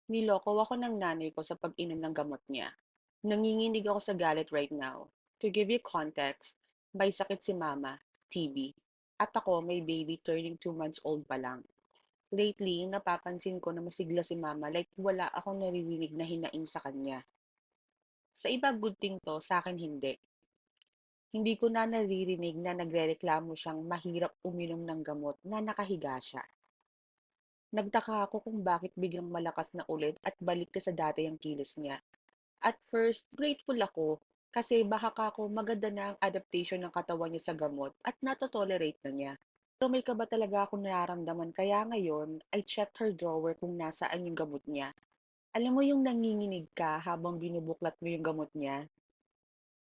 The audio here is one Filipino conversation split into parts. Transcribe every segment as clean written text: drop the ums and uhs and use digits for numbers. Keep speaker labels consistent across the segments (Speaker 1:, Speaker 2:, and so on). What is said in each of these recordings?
Speaker 1: Niloko ako ng nanay ko sa pag-inom ng gamot niya. Nanginginig ako sa galit right now. To give you context, may sakit si mama, TB. At ako may baby turning 2 months old pa lang. Lately, napapansin ko na masigla si mama like wala akong naririnig na hinaing sa kanya. Sa iba good thing to, sa akin hindi. Hindi ko na naririnig na nagrereklamo siyang mahirap uminom ng gamot na nakahiga siya. Nagtaka ako kung bakit biglang malakas na ulit at balik ka sa dati ang kilos niya. At first, grateful ako kasi baka ako maganda na ang adaptation ng katawan niya sa gamot at nato-tolerate na niya. Pero may kaba talaga akong nararamdaman kaya ngayon, I checked her drawer kung nasaan yung gamot niya. Alam mo yung nanginginig ka habang binubuklat mo yung gamot niya?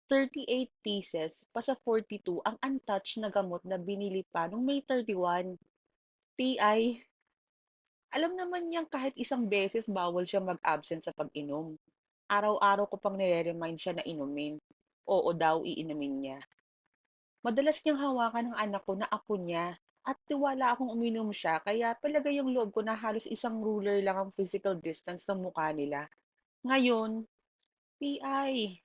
Speaker 1: 38 pieces pa sa 42 ang untouched na gamot na binili pa nung May 31. PI, alam naman niyang kahit isang beses bawal siya mag-absent sa pag-inom. Araw-araw ko pang nire-remind siya na inumin. Oo daw, iinumin niya. Madalas niyang hawakan ng anak ko na ako niya at tiwala akong uminom siya kaya palagay yung loob ko na halos isang ruler lang ang physical distance ng mukha nila. Ngayon, PI,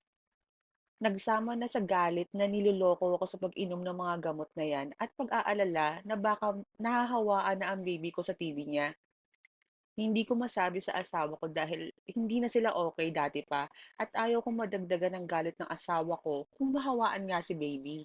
Speaker 1: nagsama na sa galit na niloloko ako sa pag-inom ng mga gamot na yan at pag-aalala na baka nahahawaan na ang baby ko sa TV niya. Hindi ko masabi sa asawa ko dahil hindi na sila okay dati pa at ayaw kong madagdagan ng galit ng asawa ko kung mahawaan nga si baby.